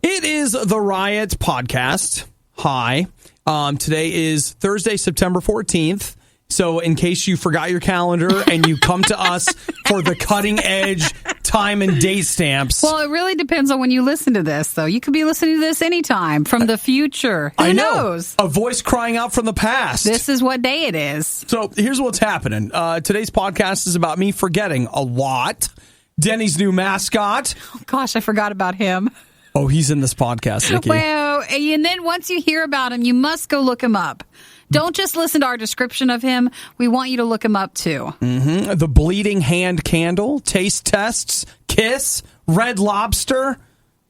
It is the Riot podcast. Hi. Today is Thursday, September 14th. So in case you forgot your calendar and you come to us for the cutting edge time and date stamps. Well, it really depends on when you listen to this, though. You could be listening to this anytime from the future. Who knows? A voice crying out from the past. This is what day it is. So here's what's happening. Today's podcast is about me forgetting a lot. Denny's new mascot. Oh, gosh, I forgot about him. Oh, he's in this podcast, Nikki. Well, and then once you hear about him, you must go look him up. Don't just listen to our description of him. We want you to look him up, too. Mm-hmm. The bleeding hand candle, taste tests, kiss, red lobster,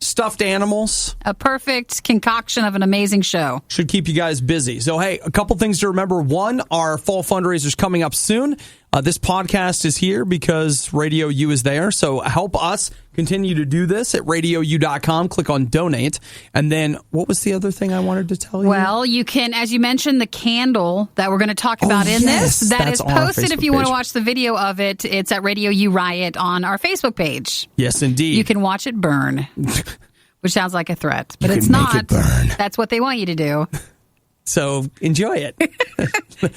stuffed animals. A perfect concoction of an amazing show. Should keep you guys busy. So, hey, a couple things to remember. One, our fall fundraiser's coming up soon. This podcast is here because Radio U is there. So help us continue to do this at radiou.com. Click on donate. And then what was the other thing I wanted to tell you? Well, you can, as you mentioned, the candle that we're going to talk about in this. That is posted if you want to watch the video of it. It's at Radio U Riot on our Facebook page. Yes, indeed. You can watch it burn, which sounds like a threat, but it's not. Make it burn. That's what they want you to do. So enjoy it.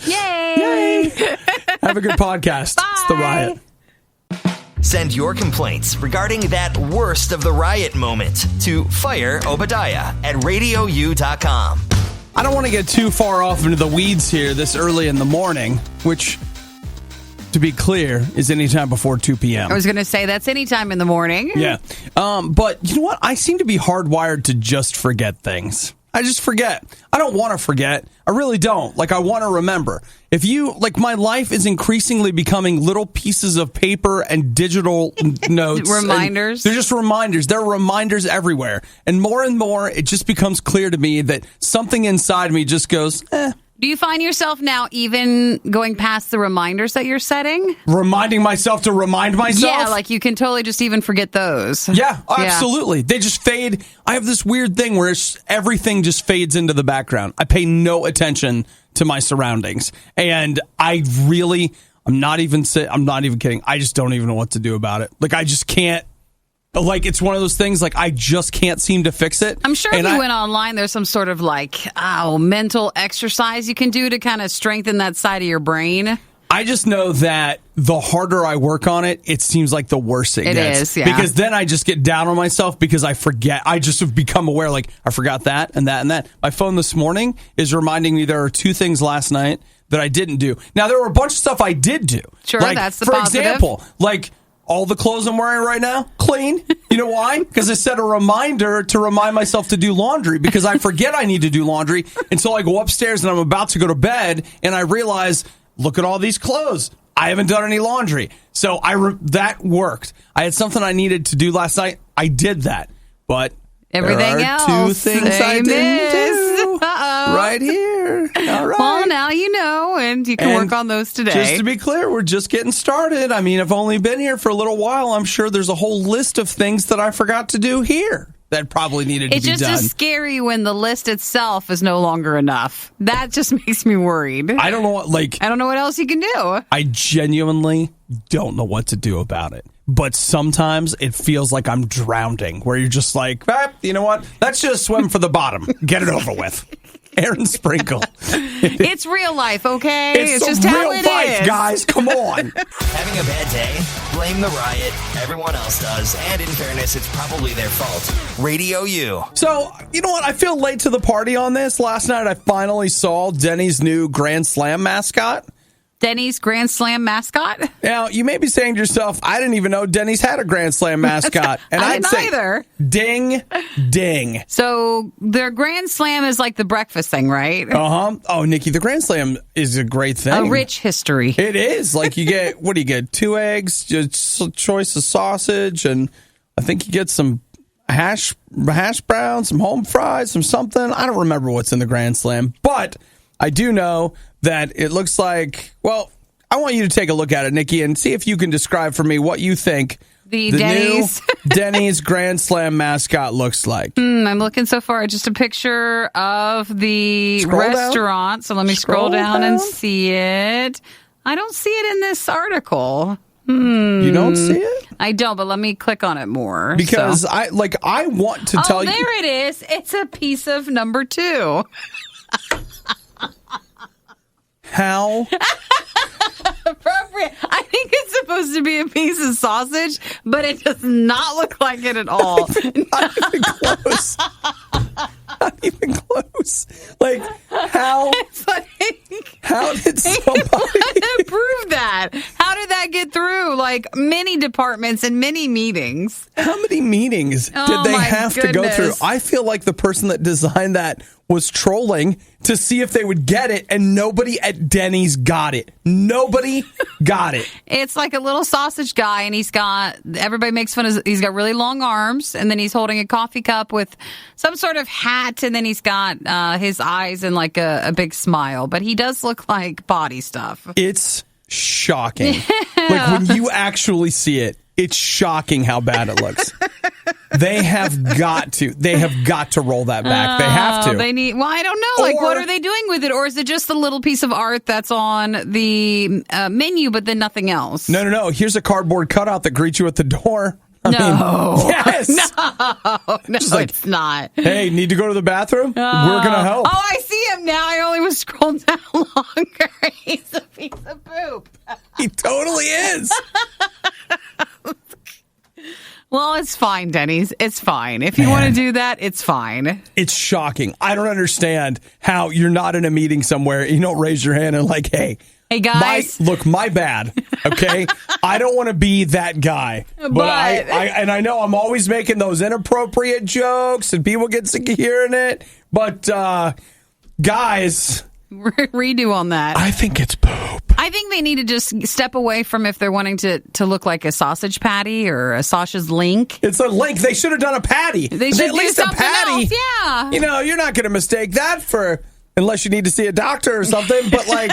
Yay! Yay! Have a good podcast. Bye. It's the Riot. Send your complaints regarding that worst of the Riot moment to Fire Obadiah at radiou.com. I don't want to get too far off into the weeds here this early in the morning, which, to be clear, is anytime before 2 p.m. I was going to say that's anytime in the morning. Yeah. But you know what? I seem to be hardwired to just forget things. I just forget. I don't want to forget. I really don't. Like, I want to remember. If you, like, my life is increasingly becoming little pieces of paper and digital notes. Reminders. They're just reminders. There are reminders everywhere. And more, it just becomes clear to me that something inside me just goes, Do you find yourself now even going past the reminders that you're setting? Reminding myself to remind myself? Yeah, like you can totally just even forget those. Yeah, absolutely. They just fade. I have this weird thing where everything just fades into the background. I pay no attention to my surroundings. And I'm not even kidding. I just don't even know what to do about it. Like, I just can't. Like, it's one of those things, like, I just can't seem to fix it. I'm sure if you went online, there's some sort of, like, mental exercise you can do to kind of strengthen that side of your brain. I just know that the harder I work on it, it seems like the worse it gets. It is, yeah. Because then I just get down on myself because I forget. I just have become aware, like, I forgot that and that and that. My phone this morning is reminding me there are 2 things last night that I didn't do. Now, there were a bunch of stuff I did do. Sure, like, that's the for positive. example, like, all the clothes I'm wearing right now, clean. You know why? Because I set a reminder to remind myself to do laundry because I forget I need to do laundry until I go upstairs and I'm about to go to bed and I realize, look at all these clothes. I haven't done any laundry. So that worked. I had something I needed to do last night. I did that. But everything there are else, 2 things I didn't do. Uh-oh. Right here. All right. Well, now you know, and you can work on those today. Just to be clear, we're just getting started. I mean, I've only been here for a little while. I'm sure there's a whole list of things that I forgot to do here that probably needed to be done. It's just as scary when the list itself is no longer enough. That just makes me worried. I don't know what else you can do. I genuinely don't know what to do about it. But sometimes it feels like I'm drowning, where you're just like, you know what? Let's just swim for the bottom. Get it over with. Aaron Sprinkle. It's real life, okay? It's just real how it life, is. guys. Come on. Having a bad day? Blame the Riot. Everyone else does. And in fairness, it's probably their fault. Radio U. So, you know what? I feel late to the party on this. Last night, I finally saw Denny's new Grand Slam mascot. Denny's Grand Slam mascot? Now, you may be saying to yourself, I didn't even know Denny's had a Grand Slam mascot. And I didn't say, either. Ding, ding. So their Grand Slam is like the breakfast thing, right? Uh-huh. Oh, Nikki, the Grand Slam is a great thing. A rich history. It is. Like, you get, what do you get? 2 eggs, just a choice of sausage, and I think you get some hash browns, some home fries, some something. I don't remember what's in the Grand Slam, but I do know that it looks like, well, I want you to take a look at it, Nikki, and see if you can describe for me what you think the Denny's. new Denny's Grand Slam mascot looks like. I'm looking so far at just a picture of the restaurant. So let me scroll down and see it. I don't see it in this article. You don't see it? I don't, but let me click on it more. Because I want to tell you. Oh, there it is. It's a piece of number 2. How? Appropriate. I think it's supposed to be a piece of sausage, but it does not look like it at all. Not even close. Not even close. Like, how? How did somebody prove that? How did that get through? Like many departments and many meetings. How many meetings did they have to go through? I feel like the person that designed that was trolling to see if they would get it, and nobody at Denny's got it. Nobody got it. It's like a little sausage guy, and everybody makes fun of, he's got really long arms, and then he's holding a coffee cup with some sort of hat, and then he's got his eyes and like a big smile. But he does look like body stuff. It's shocking. Like when you actually see it, it's shocking how bad it looks. They have got to roll that back. They have to. I don't know. Like, what are they doing with it? Or is it just a little piece of art that's on the menu, but then nothing else? No. Here's a cardboard cutout that greets you at the door. I mean, yes. No, it's not. Hey, need to go to the bathroom? We're going to help. Oh, I see him now. I only was scrolling down longer. He's a piece of poop. He totally is. Well, it's fine, Denny's. It's fine. If you want to do that, it's fine. It's shocking. I don't understand how you're not in a meeting somewhere. You don't raise your hand and like, hey guys. My bad. Okay. I don't want to be that guy, but I know I'm always making those inappropriate jokes and people get sick of hearing it. But guys, redo on that. I think it's poop. I think they need to just step away from if they're wanting to look like a sausage patty or a sausage link. It's a link. They should have done a patty. They should at least do a patty. Else. Yeah. You know, you're not going to mistake that unless you need to see a doctor or something. But like,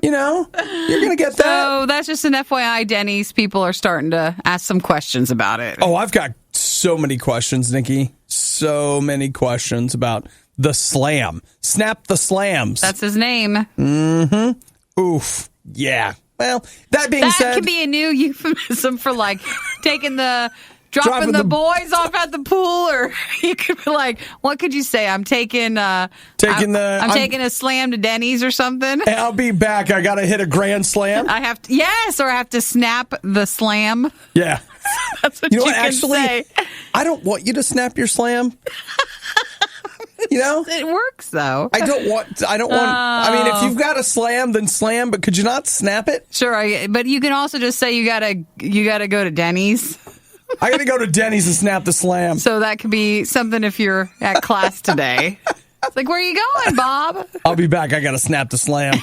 you know, you're going to get that. So that's just an FYI, Denny's. People are starting to ask some questions about it. Oh, I've got so many questions, Nikki. So many questions about the slam. Snap the slams. That's his name. Mm-hmm. Oof. Yeah. Well, that being said, that could be a new euphemism for like dropping the boys off at the pool, or you could be like, what could you say? I'm taking a slam to Denny's or something. Hey, I'll be back. I got to hit a grand slam. or I have to snap the slam. Yeah. That's what you can say. I don't want you to snap your slam. You know, it works though. I don't want. I mean, if you've got a slam, then slam. But could you not snap it? Sure, but you can also just say you gotta go to Denny's. I gotta go to Denny's and snap the slam. So that could be something if you're at class today. It's like, where are you going, Bob? I'll be back. I gotta snap the slam.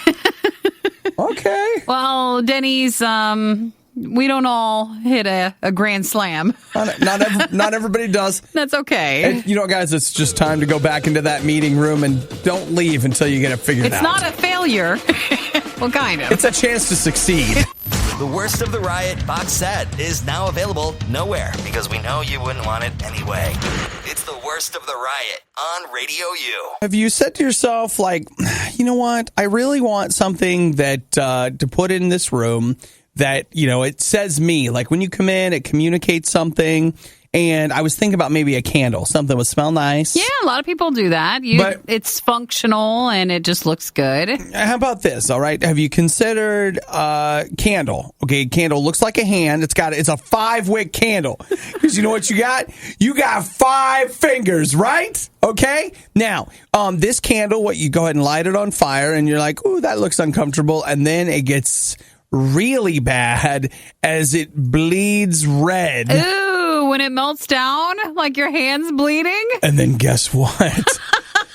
Okay. Well, Denny's. We don't all hit a grand slam. Not everybody does. That's okay. And, you know, guys, it's just time to go back into that meeting room and don't leave until you get it figured out. It's not a failure. Well, kind of. It's a chance to succeed. The Worst of the Riot box set is now available nowhere because we know you wouldn't want it anyway. It's The Worst of the Riot on Radio U. Have you said to yourself, like, you know what? I really want something that to put in this room that, you know, it says me. Like when you come in, it communicates something. And I was thinking about maybe a candle, something that would smell nice. Yeah, a lot of people do that. It's functional and it just looks good. How about this? All right. Have you considered candle? Okay, candle looks like a hand. It's a 5-wick candle. Because you know what you got? You got 5 fingers, right? Okay. Now, this candle, what you go ahead and light it on fire, and you're like, ooh, that looks uncomfortable, and then it gets really bad as it bleeds red. Ooh, when it melts down, like your hand's bleeding. And then guess what?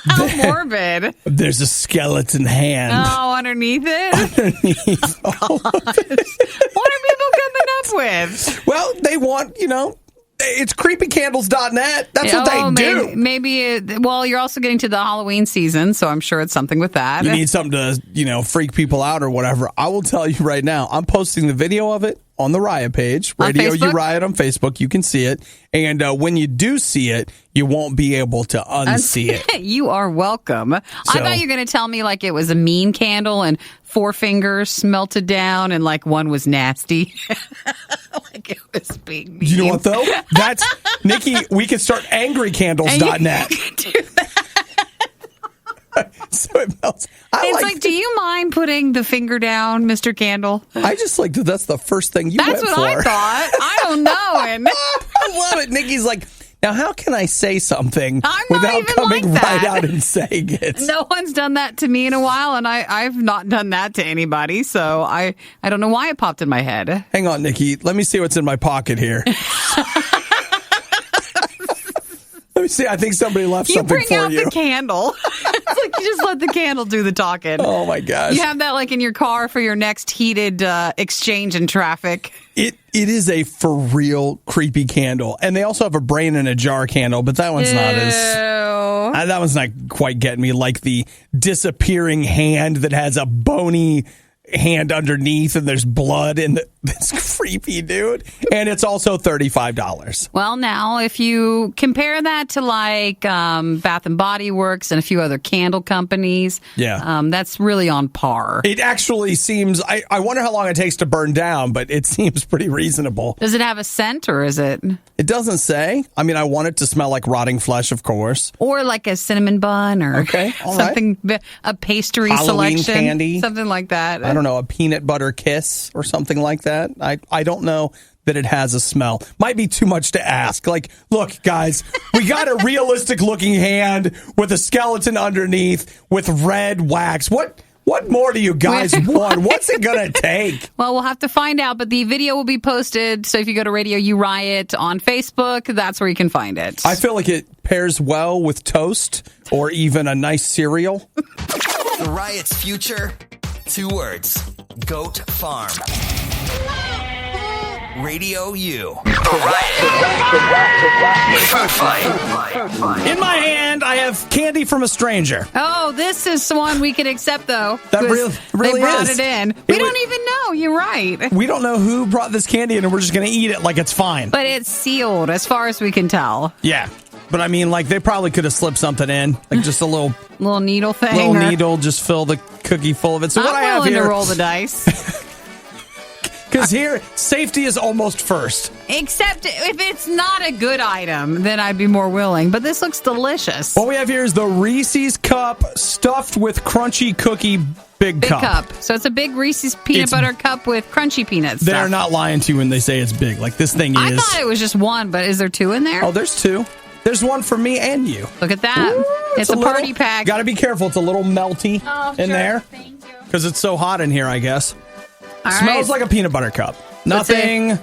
How morbid. There's a skeleton hand. Oh, underneath it? Underneath. Oh, what are people coming up with? Well, they want, you know, it's creepycandles.net. That's what they do. Maybe you're also getting to the Halloween season, so I'm sure it's something with that. You need something to, you know, freak people out or whatever. I will tell you right now, I'm posting the video of it on the Riot page, Radio U Riot on Facebook. You can see it. And when you do see it, you won't be able to unsee it. You are welcome. I thought you were going to tell me like it was a mean candle and 4 fingers melted down, and like one was nasty. Like it was being mean. You know what though? That's Nikki. We could start angrycandles.net. So it melts. It's like, do you mind putting the finger down, Mr. Candle? I just like that. That's the first thing you went for. That's what I thought. I don't know. And I love it. Nikki's like, now how can I say something I'm not without even coming like right that. out and saying it? No one's done that to me in a while, and I've not done that to anybody, so I don't know why it popped in my head. Hang on, Nikki. Let me see what's in my pocket here. Let me see. I think somebody left something for you. You bring out the candle. It's like you just let the candle do the talking. Oh, my gosh. You have that like in your car for your next heated exchange in traffic. It is a for real creepy candle. And they also have a brain in a jar candle, but that one's not as... that one's not quite getting me, like the disappearing hand that has a bony hand underneath and there's blood in the... It's creepy, dude. And it's also $35. Well, now, if you compare that to like Bath and Body Works and a few other candle companies, that's really on par. It actually seems... I wonder how long it takes to burn down, but it seems pretty reasonable. Does it have a scent, or is it... It doesn't say. I mean, I want it to smell like rotting flesh, of course. Or like a cinnamon bun, or something, a pastry Halloween selection. Candy. Something like that. I don't know, a peanut butter kiss or something like that. I don't know that it has a smell. Might be too much to ask. Like, look, guys, we got a realistic looking hand with a skeleton underneath with red wax. What more do you guys want? What's it going to take? Well, we'll have to find out, but the video will be posted. So if you go to Radio U Riot on Facebook, that's where you can find it. I feel like it pairs well with toast or even a nice cereal. The Riot's future, 2 words. Goat Farm. Radio U. The Riot. Food fight. In my hand, I have candy from a stranger. Oh, this is one we can accept, though. That really they brought is. it in. We don't even know. You're right. We don't know who brought this candy in, and we're just going to eat it like it's fine. But it's sealed, as far as we can tell. Yeah. But I mean, like, they probably could have slipped something in, like just a little needle thing. Needle, just fill the cookie full of it. So what I have willing here, to roll the dice. Because here, safety is almost first. Except if it's not a good item, then I'd be more willing. But this looks delicious. What we have here is the Reese's Cup stuffed with crunchy cookie big cup. So it's a big Reese's peanut butter cup with crunchy peanuts. They're not lying to you when they say it's big. Like, this thing is... I thought it was just one, but is there 2 in there? Oh, there's 2. There's one for me and you. Look at that. Ooh, it's a party pack. Got to be careful. It's a little melty in there. Thank you. Because it's so hot in here, I guess. All Smells like a peanut butter cup. Nothing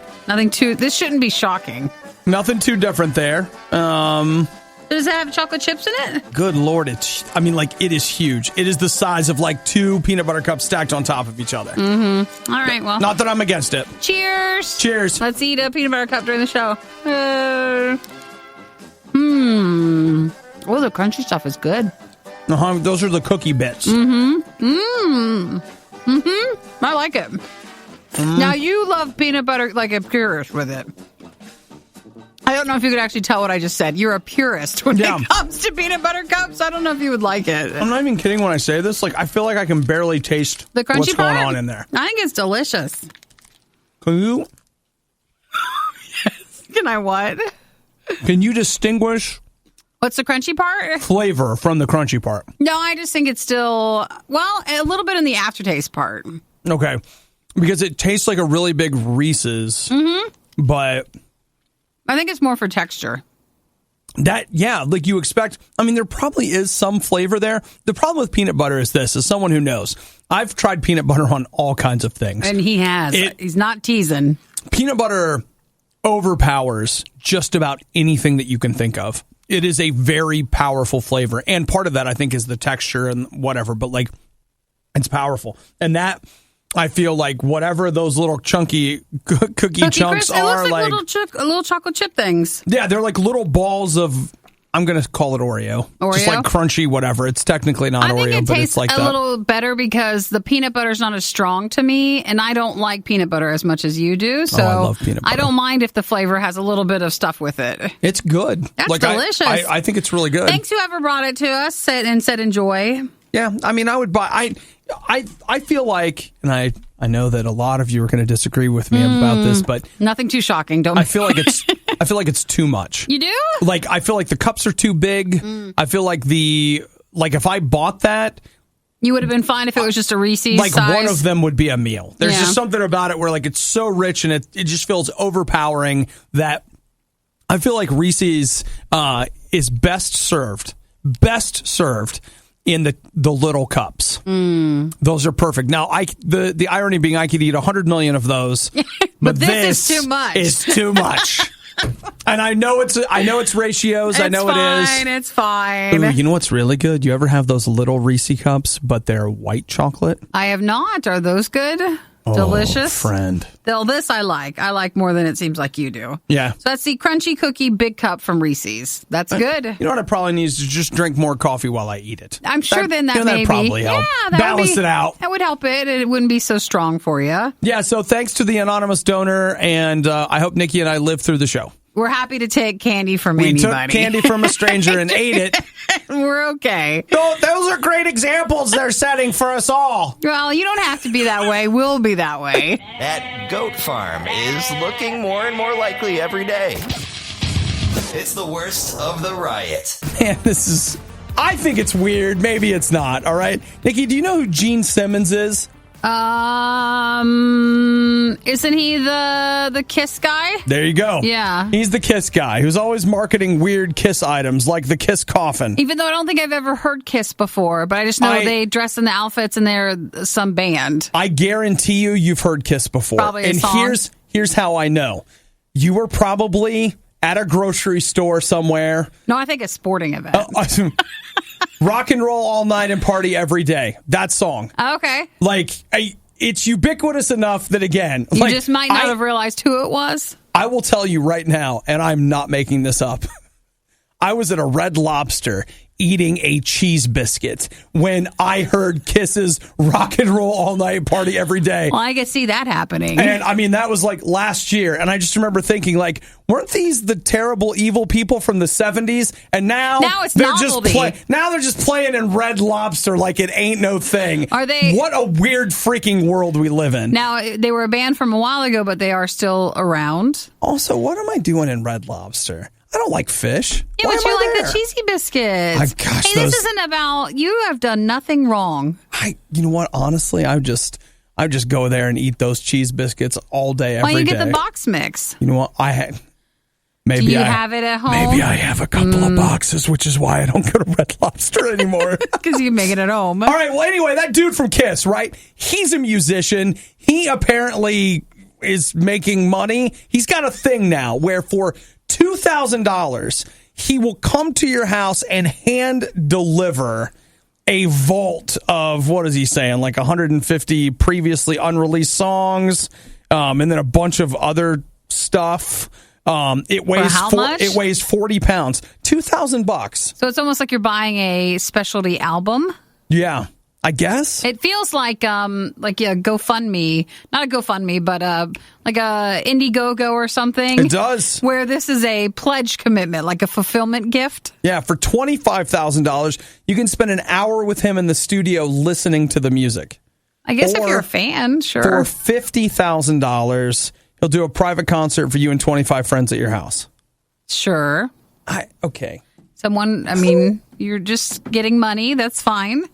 too... This shouldn't be shocking. Nothing too different there. Does it have chocolate chips in it? Good Lord. It is huge. It is the size of like 2 peanut butter cups stacked on top of each other. Mm-hmm. All right, well. Not that I'm against it. Cheers. Cheers. Let's eat a peanut butter cup during the show. Oh, the crunchy stuff is good. Those are the cookie bits. I like it. Now, you love peanut butter like a purist with it. I don't know if you could actually tell what I just said. You're a purist when it comes to peanut butter cups. I don't know if you would like it. I'm not even kidding when I say this. Like, I feel like I can barely taste the crunchy what's part? going on in there. I think it's delicious. Can you? Yes. Can I what? Can you distinguish... What's the crunchy part? Flavor from the crunchy part. No, I just think it's still, a little bit in the aftertaste part. Okay. Because it tastes like a really big Reese's, but... I think it's more for texture. Like you expect. I mean, there probably is some flavor there. The problem with peanut butter is this, as someone who knows, I've tried peanut butter on all kinds of things. And he has. He's not teasing. Peanut butter overpowers just about anything that you can think of. It is a very powerful flavor. And part of that, I think, is the texture and whatever. But, like, it's powerful. And that, I feel like whatever those little chunky cookie chunks crisp, are. It looks like little chocolate chip things. Yeah, they're like little balls of... I'm going to call it Oreo. Just like crunchy, whatever. It's technically not Oreo, but it's like that. I think it tastes a little better because the peanut butter is not as strong to me, and I don't like peanut butter as much as you do. So I love peanut butter. I don't mind if the flavor has a little bit of stuff with it. It's good. That's delicious. I think it's really good. Thanks whoever brought it to us and said enjoy. Yeah, I mean, I would buy. I feel like, and I know that a lot of you are going to disagree with me about this, but nothing too shocking. Don't. I feel like it's too much. You do? Like, I feel like the cups are too big. I feel like if I bought that, you would have been fine if it was just a Reese's like size. one of them would be a meal. There's Yeah. just something about it where like it's so rich and it just feels overpowering that I feel like Reese's is best served in the little cups. Those are perfect. Now, the irony being I could eat 100 million of those, but this is too much. Is too much. And I know it's ratios. I know it is. It's fine. Ooh, you know what's really good? You ever have those little Reese cups, but they're white chocolate? I have not. Are those good? Delicious? Friend. This I like. I like more than it seems like you do. Yeah. So that's the Crunchy Cookie Big Cup from Reese's. That's good. You know what I probably need is to just drink more coffee while I eat it. I'm sure that that'd maybe. probably help. Yeah, that balance it out. That would help it. It wouldn't be so strong for you. Yeah, so thanks to the anonymous donor, and I hope Nikki and I live through the show. We're happy to take candy from We anybody. took candy from a stranger and ate it. We're okay. Those are great examples they're setting for us all. Well, you don't have to be that way. We'll be that way. That goat farm is looking more and more likely every day. It's the worst of the riot. Man, I think it's weird. Maybe it's not, all right? Nikki, do you know who Gene Simmons is? Isn't he the Kiss guy? There you go. Yeah. He's the Kiss guy who's always marketing weird Kiss items like the Kiss coffin. Even though I don't think I've ever heard Kiss before, but I just know they dress in the outfits and they're some band. I guarantee you've heard Kiss before. Probably a and song. here's how I know. You were probably at a grocery store somewhere. No, I think a sporting event. Rock and roll all night and party every day. That song. Okay. Like, it's ubiquitous enough that, again... You just might not have realized who it was. I will tell you right now, and I'm not making this up. I was at a Red Lobster eating a cheese biscuit when I heard Kiss's Rock and Roll All Night Party Every Day. Well, I could see that happening. And I mean, that was like last year. And I just remember thinking, like, weren't these the terrible, evil people from the 70s? And now it's they're novelty. now they're just playing in Red Lobster like it ain't no thing. Are they? What a weird freaking world we live in. Now, they were a band from a while ago, but they are still around. Also, what am I doing in Red Lobster? I don't like fish. Yeah, Why but am you I like there? the cheesy biscuits. Gosh, hey, this isn't about you. Have done nothing wrong. You know what? Honestly, I would just go there and eat those cheese biscuits all day, every day. Why you get the box mix? You know what? Do you have it at home? Maybe I have a couple of boxes, which is why I don't go to Red Lobster anymore. Because you make it at home. All right. Well, anyway, that dude from Kiss, right? He's a musician. He apparently is making money. He's got a thing now where for $2,000, he will come to your house and hand deliver a vault of, what is he saying, like 150 previously unreleased songs, and then a bunch of other stuff. It weighs how much? It weighs 40 pounds. $2,000. So it's almost like you're buying a specialty album. Yeah, I guess. It feels like GoFundMe, not a GoFundMe, but like a Indiegogo or something. It does. Where this is a pledge commitment, like a fulfillment gift. Yeah, for $25,000, you can spend an hour with him in the studio listening to the music. I guess if you're a fan, sure. For $50,000, he'll do a private concert for you and 25 friends at your house. Sure. Okay. You're just getting money. That's fine.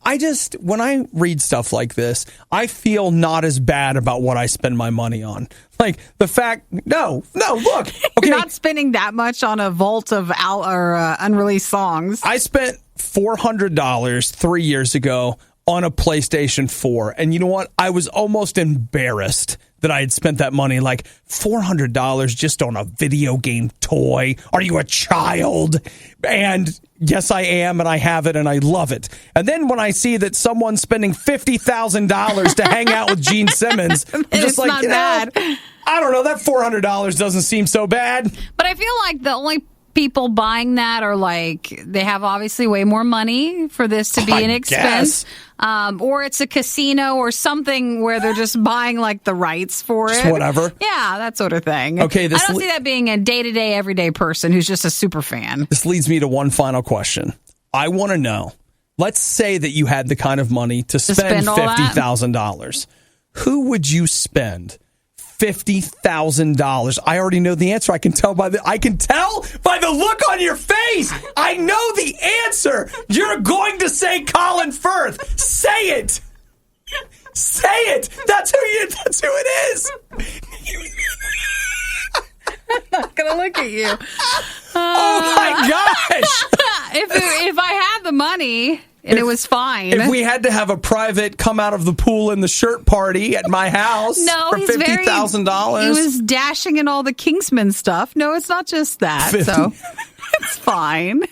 I just, when I read stuff like this, I feel not as bad about what I spend my money on. Like the fact, look. Okay. You're not spending that much on a vault of unreleased songs. I spent $400 3 years ago on a PlayStation 4. And you know what? I was almost embarrassed that I had spent that money, like $400 just on a video game toy. Are you a child? And yes, I am, and I have it, and I love it. And then when I see that someone's spending $50,000 to hang out with Gene Simmons, I'm just it's not bad. I don't know. That $400 doesn't seem so bad. But I feel like the only people buying that are like, they have obviously way more money for this to be an expense. Or it's a casino or something where they're just buying like the rights for Just it. whatever. Yeah, that sort of thing. Okay, I don't see that being a day-to-day, everyday person who's just a super fan. This leads me to one final question. I want to know, let's say that you had the kind of money to spend spend all that? $50,000. Who would you spend $50,000? I already know the answer. I can tell by the look on your face. I know the answer. You're going to say Colin Firth. Say it. Say it. That's who it is. I'm not going to look at you. Oh my gosh. If I had the money and it was fine. If we had to have a private come out of the pool in the shirt party at my house for $50,000. He was dashing in all the Kingsman stuff. No, it's not just that. So it's fine.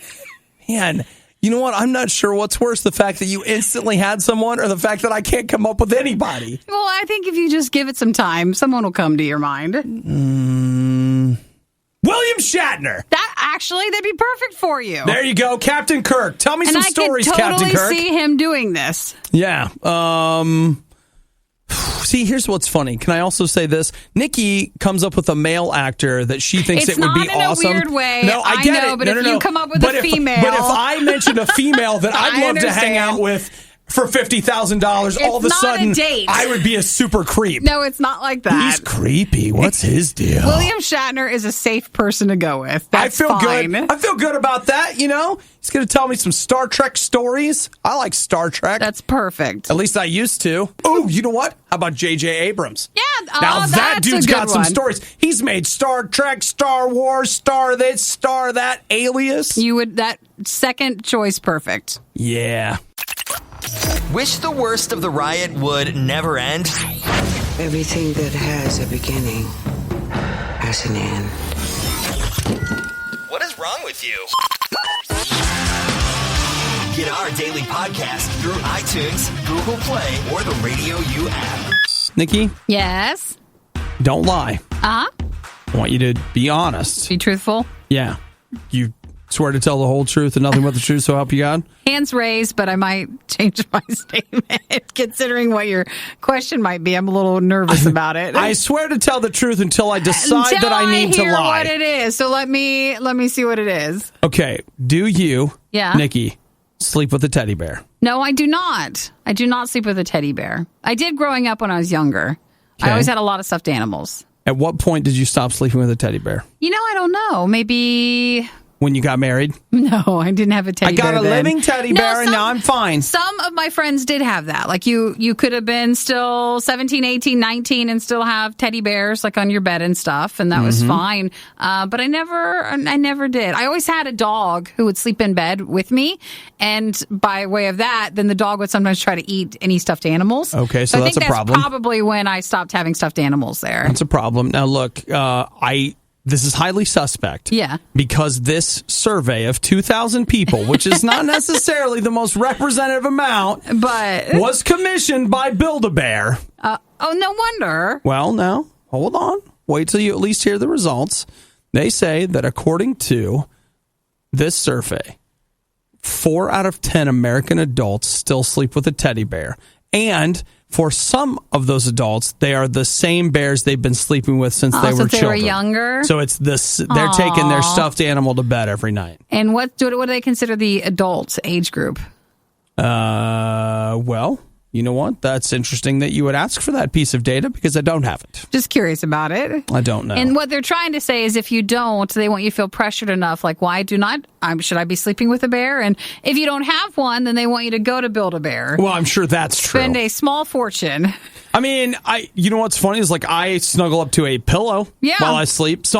Man, you know what? I'm not sure what's worse, the fact that you instantly had someone or the fact that I can't come up with anybody. Well, I think if you just give it some time, someone will come to your mind. William Shatner. That'd be perfect for you. There you go. Captain Kirk. Tell me some stories, I Captain could Kirk. totally see him doing this. Yeah. See, here's what's funny. Can I also say this? Nikki comes up with a male actor that she thinks it would be awesome. It's not in a weird way. No, I get it. But if you come up with a female. But if I mentioned a female that I'd love to hang out with for $50,000, all of a sudden, I would be a super creep. No, it's not like that. He's creepy. What's his deal? William Shatner is a safe person to go with. That's I feel fine. good. I feel good about that, you know? He's going to tell me some Star Trek stories. I like Star Trek. That's perfect. At least I used to. Oh, you know what? How about J.J. Abrams? Yeah. Now that dude's got some one. stories. He's made Star Trek, Star Wars, Star this, Star that, Alias. That second choice perfect. Yeah. Wish the worst of the riot would never end? Everything that has a beginning has an end. What is wrong with you? Get our daily podcast through iTunes, Google Play, or the Radio U app. Nikki? Yes? Don't lie. Uh-huh. I want you to be honest. Be truthful? Yeah. You swear to tell the whole truth and nothing but the truth, so help you God? Hands raised, but I might change my statement. Considering what your question might be, I'm a little nervous about it. I swear to tell the truth until I decide that I need to lie. What it is. So let me see what it is. Okay. Do you, Yeah. Nikki, sleep with a teddy bear? No, I do not. I do not sleep with a teddy bear. I did growing up when I was younger. Okay. I always had a lot of stuffed animals. At what point did you stop sleeping with a teddy bear? You know, I don't know. Maybe... When you got married? No, I didn't have a teddy bear. I got a living teddy bear, and now I'm fine. Some of my friends did have that. Like you could have been still 17, 18, 19 and still have teddy bears like on your bed and stuff, and that was fine. But I never did. I always had a dog who would sleep in bed with me, and by way of that, then the dog would sometimes try to eat any stuffed animals. Okay, so I that's think a problem. That's probably when I stopped having stuffed animals there. That's a problem. Now, look, this is highly suspect. Yeah. Because this survey of 2,000 people, which is not necessarily the most representative amount, but was commissioned by Build-A-Bear. Oh, no wonder. Well, now, hold on. Wait till you at least hear the results. They say that according to this survey, 4 out of 10 American adults still sleep with a teddy bear. And for some of those adults, they are the same bears they've been sleeping with since they were children. They were younger? So it's this. They're taking their stuffed animal to bed every night. And what do they consider the adult age group? Well, you know what? That's interesting that you would ask for that piece of data because I don't have it. Just curious about it. I don't know. And what they're trying to say is if you don't, they want you to feel pressured enough. Like, why should I be sleeping with a bear? And if you don't have one, then they want you to go to Build-A-Bear. Well, I'm sure that's true. Spend a small fortune. I mean, you know what's funny is like I snuggle up to a pillow while I sleep. So,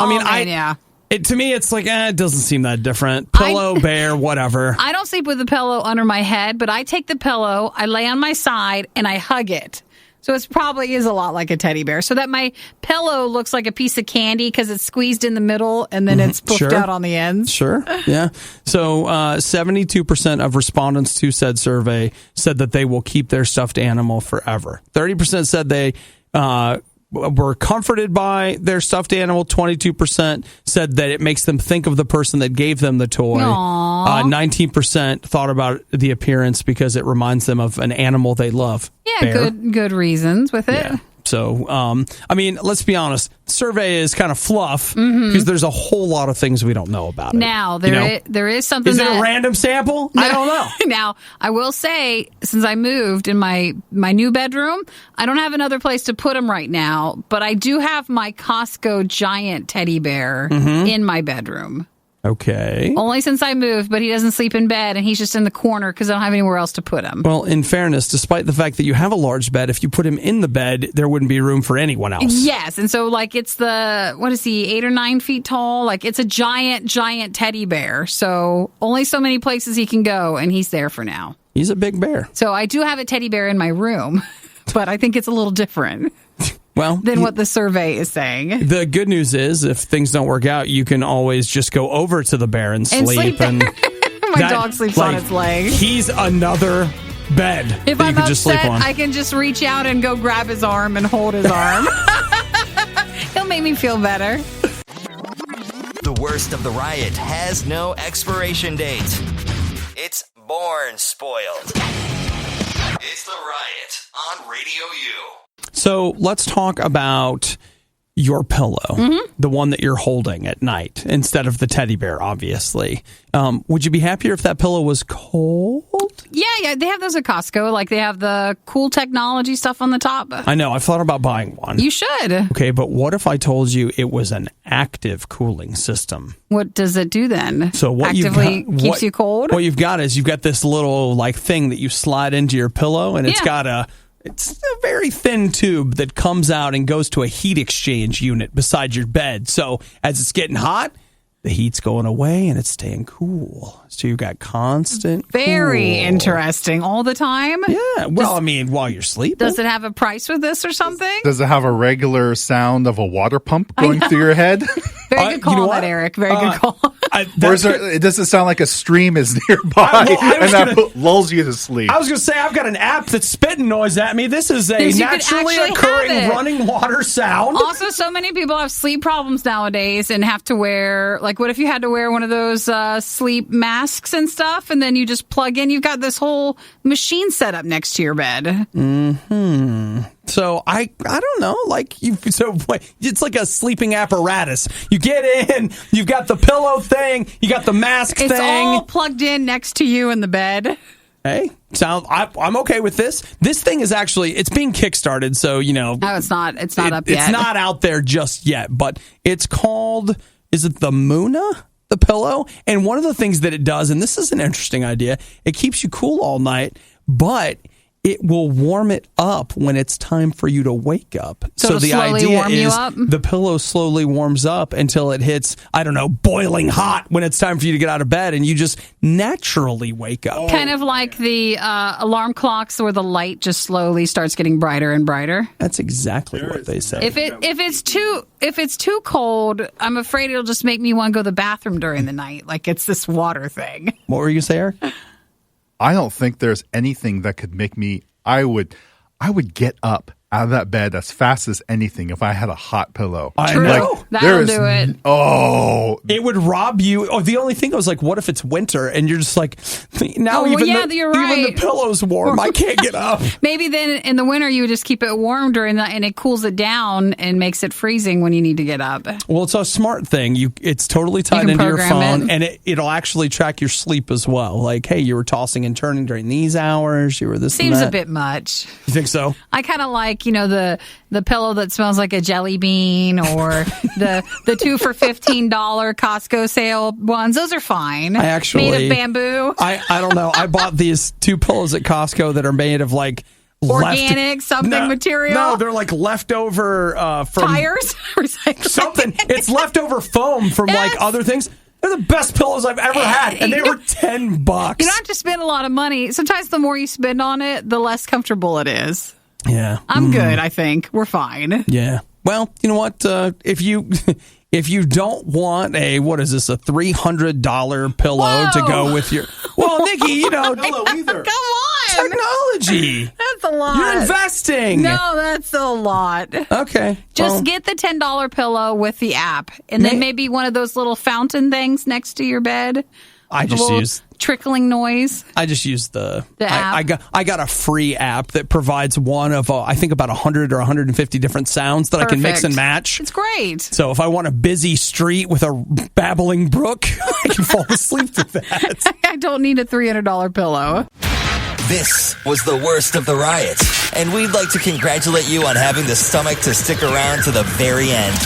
to me, it's like, it doesn't seem that different. Pillow, bear, whatever. I don't sleep with a pillow under my head, but I take the pillow, I lay on my side, and I hug it. So it probably is a lot like a teddy bear. So that my pillow looks like a piece of candy because it's squeezed in the middle and then it's poofed out on the ends. Sure, yeah. So 72% of respondents to said survey said that they will keep their stuffed animal forever. 30% said they were comforted by their stuffed animal. 22% said that it makes them think of the person that gave them the toy. 19% thought about the appearance because it reminds them of an animal they love. Yeah, good reasons with it. Yeah. So, I mean, let's be honest. Survey is kind of fluff because there's a whole lot of things we don't know about it. Now, there is something Is it that... a random sample? I don't know. Now, I will say, since I moved in my new bedroom, I don't have another place to put him right now, but I do have my Costco giant teddy bear in my bedroom. Okay. Only since I moved, but he doesn't sleep in bed, and he's just in the corner because I don't have anywhere else to put him. Well, in fairness, despite the fact that you have a large bed, if you put him in the bed, there wouldn't be room for anyone else. Yes, and so, like, it's what is he, 8 or 9 feet tall? Like, it's a giant teddy bear, so only so many places he can go, and he's there for now. He's a big bear. So I do have a teddy bear in my room, but I think it's a little different. Well, than what the survey is saying. The good news is, if things don't work out, you can always just go over to the bear and sleep. And my dog sleeps on its leg. He's another bed if that I'm you can upset, just sleep on. I can just reach out and go grab his arm and hold his arm. He'll make me feel better. The worst of the riot has no expiration date. It's born spoiled. It's the Riot on Radio U. So let's talk about your pillow, the one that you're holding at night instead of the teddy bear, obviously. Would you be happier if that pillow was cold? Yeah, they have those at Costco. Like, they have the cool technology stuff on the top. I know. I've thought about buying one. You should. Okay, but what if I told you it was an active cooling system? What does it do then? So what actively keeps you cold? What you've got is you've got this little thing that you slide into your pillow, and it's got it's a very thin tube that comes out and goes to a heat exchange unit beside your bed. So as it's getting hot, the heat's going away and it's staying cool. So you've got constant Very cool. interesting. All the time? Yeah. Well, I mean, while you're sleeping. Does it have a price for this or something? Does it have a regular sound of a water pump going through your head? Very good call, you know that, Eric. Very good call. Or does it sound like a stream is nearby that lulls you to sleep? I was going to say, I've got an app that's spitting noise at me. This is a You naturally could actually occurring have it. running water sound. Also, so many people have sleep problems nowadays and have to wear, like, what if you had to wear one of those sleep masks and stuff, and then you just plug in? You've got this whole machine set up next to your bed. So I don't know, it's like a sleeping apparatus. You get in, you've got the pillow thing, you got the mask It's thing. all plugged in next to you in the bed. Hey, I'm okay with this. This thing is actually, it's being kickstarted, so No, it's not up yet. It's not out there just yet, but it's called, is it the Muna? The pillow? And one of the things that it does, and this is an interesting idea, it keeps you cool all night, but it will warm it up when it's time for you to wake up. So the slowly idea warm you is up? the pillow slowly warms up until it hits, boiling hot when it's time for you to get out of bed, and you just naturally wake up. Kind of like the alarm clocks where the light just slowly starts getting brighter and brighter. That's exactly what they say. If it's too cold, I'm afraid it'll just make me want to go to the bathroom during the night. Like, it's this water thing. What were you going to say, Eric? I don't think there's anything that could make me. I would get up out of that bed as fast as anything if I had a hot pillow. I True. know. That'll do it. Oh, it would rob you. Oh, the only thing I was like, what if it's winter and you're just like, now you're even right. the pillow's warm. I can't get up. Maybe then in the winter you would just keep it warm during that, and it cools it down and makes it freezing when you need to get up. Well, it's a smart thing. It's totally tied into your phone, and it'll actually track your sleep as well. Like, hey, you were tossing and turning during these hours. You were this. Seems and that. a bit much. You think so? I kind of like the pillow that smells like a jelly bean, or the 2 for $15 Costco sale ones. Those are fine. I actually made of bamboo. I don't know. I bought these 2 pillows at Costco that are made of Organic material. No, they're like leftover from tires, recycled. Something. It's leftover foam from other things. They're the best pillows I've ever had, and they were $10. You don't have to spend a lot of money. Sometimes the more you spend on it, the less comfortable it is. Yeah. I'm good, I think. We're fine. Yeah. Well, you know what? If you don't want a $300 pillow to go with your... Well, Nikki, pillow either. Come on. Technology. That's a lot. You're investing. No, that's a lot. Okay. Just get the $10 pillow with the app, and then maybe one of those little fountain things next to your bed. I The just little use trickling noise. I just use the app? I got a free app that provides one of I think about 100 or 150 different sounds that I can mix Perfect. and match. It's great. So if I want a busy street with a babbling brook, I can fall asleep to that. I don't need a $300 pillow. This was the worst of the riot, and we'd like to congratulate you on having the stomach to stick around to the very end.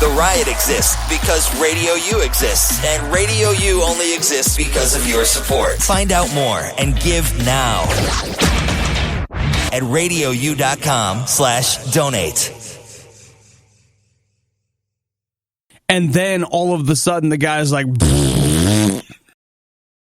The riot exists because Radio U exists, and Radio U only exists because of your support. Find out more and give now at radiou.com/donate. And then all of a sudden the guy's like